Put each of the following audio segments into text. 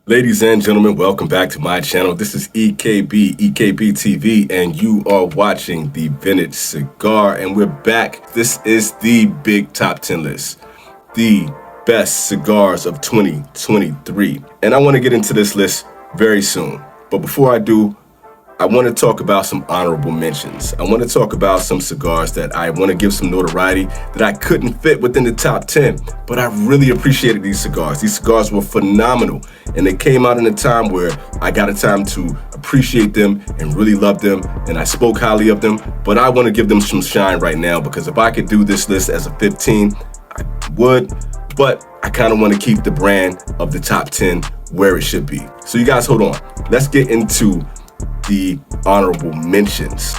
Ladies and gentlemen, welcome back to my channel. This is EKB TV, and you are watching the Vintage Cigar, and we're back. This is the big top 10 list, the best cigars of 2023. And I want to get into this list very soon. But before I do, I want to talk about some honorable mentions. I want to talk about some cigars that I want to give some notoriety that I couldn't fit within the top 10, but I really appreciated these cigars. These cigars were phenomenal, and they came out in a time where I got a time to appreciate them and really love them, and I spoke highly of them, but I want to give them some shine right now, because if I could do this list as a 15, I would, but I kind of want to keep the brand of the top 10 where it should be. So you guys hold on. Let's get into the honorable mentions.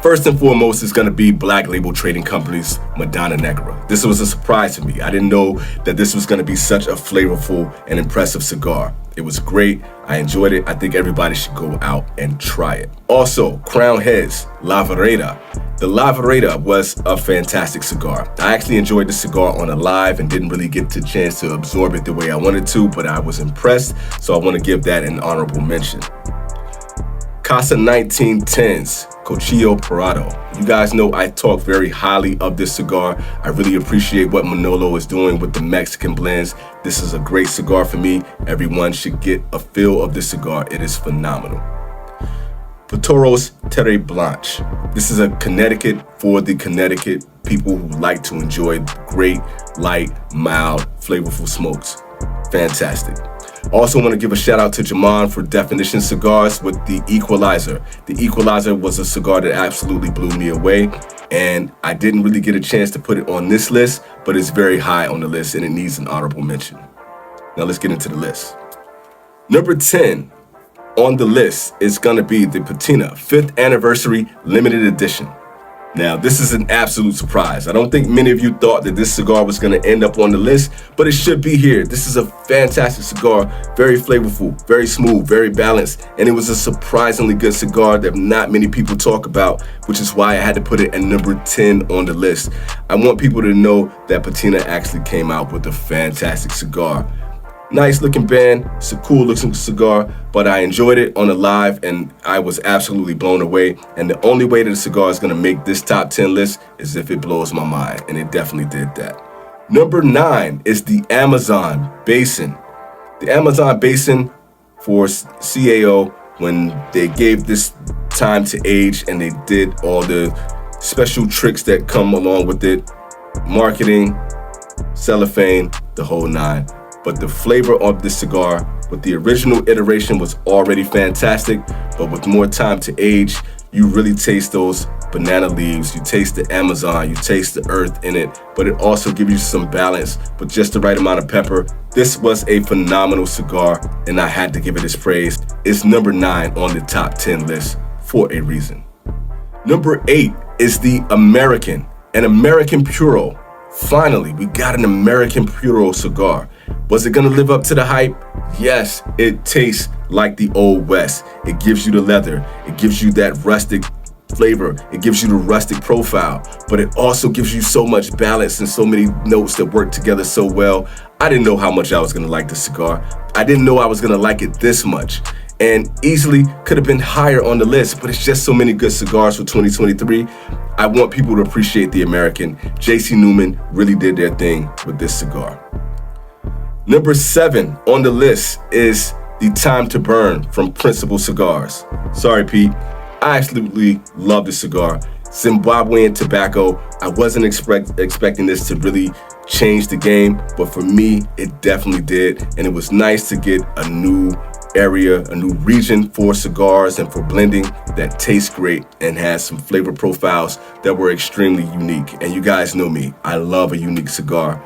First and foremost is going to be Black Label Trading Company's Madonna Negra. This was a surprise to me. I didn't know that this was going to be such a flavorful and impressive cigar. It was great. I enjoyed it. I think everybody should go out and try it. Also, Crown Heads La Vereda. The La Vereda was a fantastic cigar. I actually enjoyed the cigar on a live and didn't really get the chance to absorb it the way I wanted to, but I was impressed, so I want to give that an honorable mention. Casa 1910's Cochillo Parado. You guys know I talk very highly of this cigar. I really appreciate what Manolo is doing with the Mexican blends. This is a great cigar for me. Everyone should get a feel of this cigar. It is phenomenal. Patoros Terre Blanche. This is a Connecticut for the Connecticut people who like to enjoy great, light, mild, flavorful smokes. Fantastic. Also want to give a shout out to Jaman for Definition Cigars with the Equalizer. The Equalizer was a cigar that absolutely blew me away, and I didn't really get a chance to put it on this list, but it's very high on the list and it needs an honorable mention. Now let's get into the list. Number 10 on the list is going to be the Patina 5th Anniversary Limited Edition. Now, this is an absolute surprise. I don't think many of you thought that this cigar was going to end up on the list, but it should be here. This is a fantastic cigar, very flavorful, very smooth, very balanced, and it was a surprisingly good cigar that not many people talk about, which is why I had to put it at number 10 on the list. I want people to know that Patina actually came out with a fantastic cigar. Nice looking band, it's a cool looking cigar, but I enjoyed it on a live and I was absolutely blown away. And the only way that the cigar is gonna make this top 10 list is if it blows my mind, and it definitely did that. Number 9 is the Amazon Basin. The Amazon Basin for CAO, when they gave this time to age and they did all the special tricks that come along with it, marketing, cellophane, the whole nine. But the flavor of this cigar with the original iteration was already fantastic, but with more time to age, you really taste those banana leaves, you taste the Amazon, you taste the earth in it, but it also gives you some balance with just the right amount of pepper. This was a phenomenal cigar, and I had to give it its praise. It's number 9 on the top 10 list for a reason. Number 8 is the American, an American Puro. Finally, we got an American Puro cigar. Was it gonna live up to the hype? Yes, it tastes like the Old West. It gives you the leather. It gives you that rustic flavor. It gives you the rustic profile, but it also gives you so much balance and so many notes that work together so well. I didn't know how much I was gonna like the cigar. I didn't know I was gonna like it this much, and easily could have been higher on the list, but it's just so many good cigars for 2023. I want people to appreciate the American. JC Newman really did their thing with this cigar. Number 7 on the list is the Time to Burn from Principal Cigars. Sorry, Pete. I absolutely love this cigar. Zimbabwean tobacco. I wasn't expecting this to really change the game, but for me, it definitely did. And it was nice to get a new area, a new region for cigars and for blending that tastes great and has some flavor profiles that were extremely unique. And you guys know me, I love a unique cigar.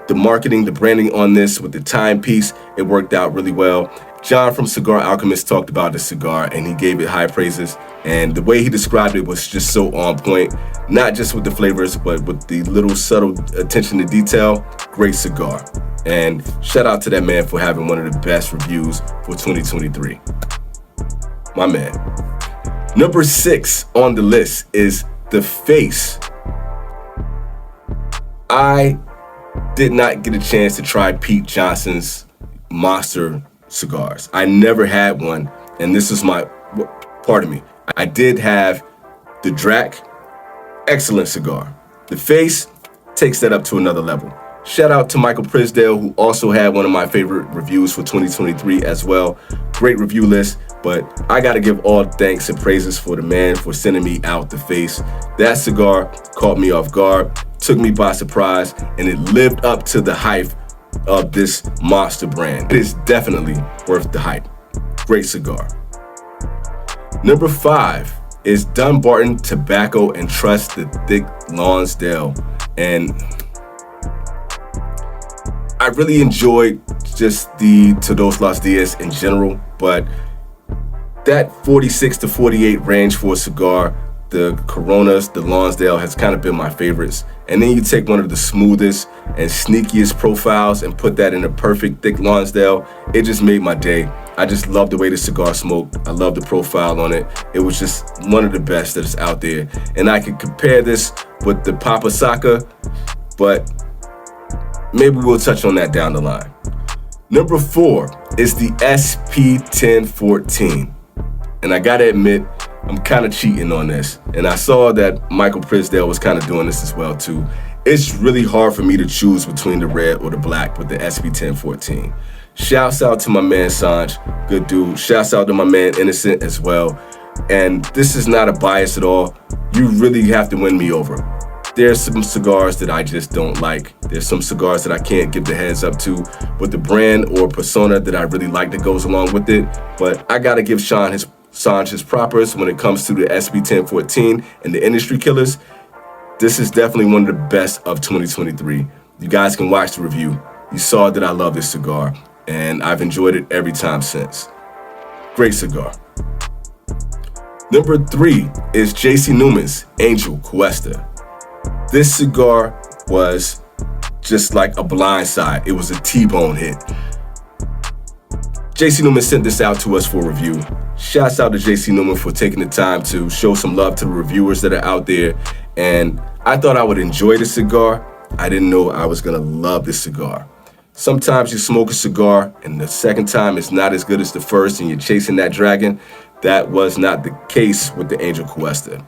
The marketing, the branding on this with the timepiece, it worked out really well. John from Cigar Alchemist talked about the cigar and he gave it high praises. And the way he described it was just so on point, not just with the flavors, but with the little subtle attention to detail. Great cigar. And shout out to that man for having one of the best reviews for 2023. My man. Number 6 on the list is The Face. I did not get a chance to try Pete Johnson's Monster cigars. I never had one, and this is pardon me. I did have the Drac, excellent cigar. The Face takes that up to another level. Shout out to Michael Prisdale, who also had one of my favorite reviews for 2023 as well. Great review list, but I gotta give all thanks and praises for the man for sending me out the Face. That cigar caught me off guard, took me by surprise, and it lived up to the hype of this monster brand. It is definitely worth the hype. Great cigar. Number 5 is Dunbarton Tobacco and Trust, the Thick Lonsdale. And I really enjoyed just the Todos Los Dias in general, but that 46 to 48 range for a cigar, the Coronas, the Lonsdale has kind of been my favorites. And then you take one of the smoothest and sneakiest profiles and put that in a perfect thick Lonsdale. It just made my day. I just love the way the cigar smoked. I love the profile on it. It was just one of the best that is out there. And I could compare this with the Papa Saka, but maybe we'll touch on that down the line. Number 4 is the SP1014. And I gotta admit, I'm kind of cheating on this. And I saw that Michael Prisdale was kind of doing this as well too. It's really hard for me to choose between the red or the black with the SP1014. Shouts out to my man Sanj, good dude. Shouts out to my man Innocent as well. And this is not a bias at all. You really have to win me over. There's some cigars that I just don't like. There's some cigars that I can't give the heads up to with the brand or persona that I really like that goes along with it. But I gotta give Sanj his propers when it comes to the SP1014 and the industry killers. This is definitely one of the best of 2023. You guys can watch the review. You saw that I love this cigar, and I've enjoyed it every time since. Great cigar. Number 3 is JC Newman's Angel Cuesta. This cigar was just like a blindside. It was a T-bone hit. JC Newman sent this out to us for review. Shouts out to JC Newman for taking the time to show some love to the reviewers that are out there. And I thought I would enjoy the cigar. I didn't know I was gonna love this cigar. Sometimes you smoke a cigar and the second time it's not as good as the first and you're chasing that dragon. That was not the case with the Angel Cuesta.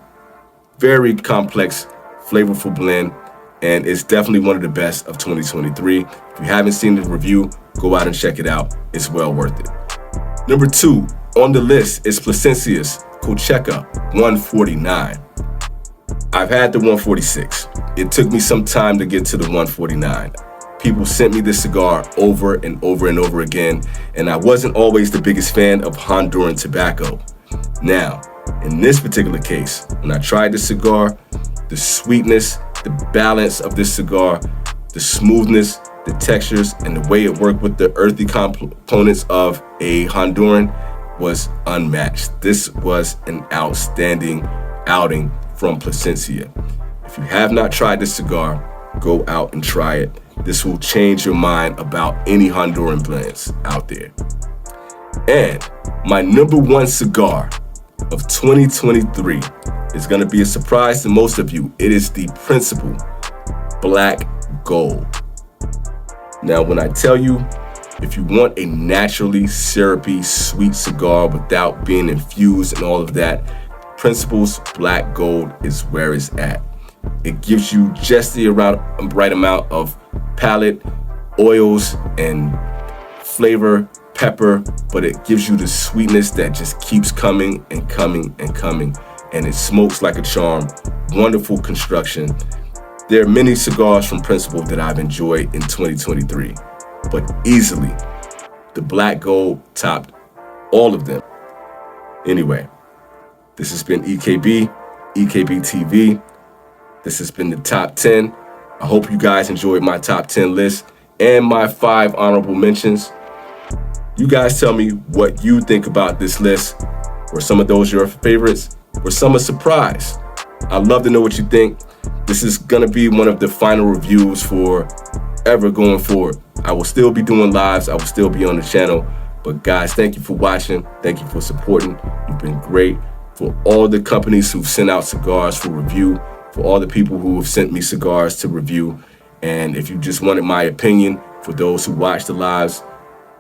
Very complex, flavorful blend, and it's definitely one of the best of 2023. If you haven't seen the review, go out and check it out. It's well worth it. Number 2 on the list is Plasencia's Cocheca 149. I've had the 146. It took me some time to get to the 149. People sent me this cigar over and over and over again, and I wasn't always the biggest fan of Honduran tobacco. Now, in this particular case, when I tried the cigar, the sweetness, the balance of this cigar, the smoothness, the textures, and the way it worked with the earthy components of a Honduran was unmatched. This was an outstanding outing from Plasencia. If you have not tried this cigar, go out and try it. This will change your mind about any Honduran blends out there. And my number 1 cigar of 2023 is going to be a surprise to most of you. It is the Principal Black Gold. Now, when I tell you, if you want a naturally syrupy, sweet cigar without being infused and all of that, Principal's Black Gold is where it's at. It gives you just the right amount of palate, oils, and flavor, pepper, but it gives you the sweetness that just keeps coming and coming and coming, and it smokes like a charm. Wonderful construction. There are many cigars from Principal that I've enjoyed in 2023, but easily, the Black Gold topped all of them. Anyway, this has been EKB TV. This has been the top 10. I hope you guys enjoyed my top 10 list and my 5 honorable mentions. You guys tell me what you think about this list. Were some of those your favorites? Were some a surprise? I'd love to know what you think. This is gonna be one of the final reviews for ever going forward. I will still be doing lives. I will still be on the channel. But guys, thank you for watching. Thank you for supporting. You've been great. For all the companies who've sent out cigars for review, for all the people who have sent me cigars to review. And if you just wanted my opinion, for those who watch the lives,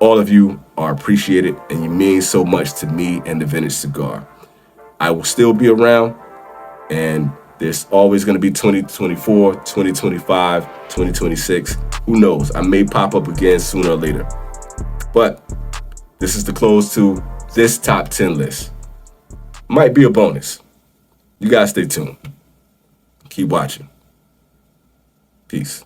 All of you are appreciated, and you mean so much to me and the Vintage Cigar. I will still be around, and there's always going to be 2024, 2025, 2026. Who knows? I may pop up again sooner or later. But this is the close to this top 10 list. Might be a bonus. You guys stay tuned. Keep watching. Peace.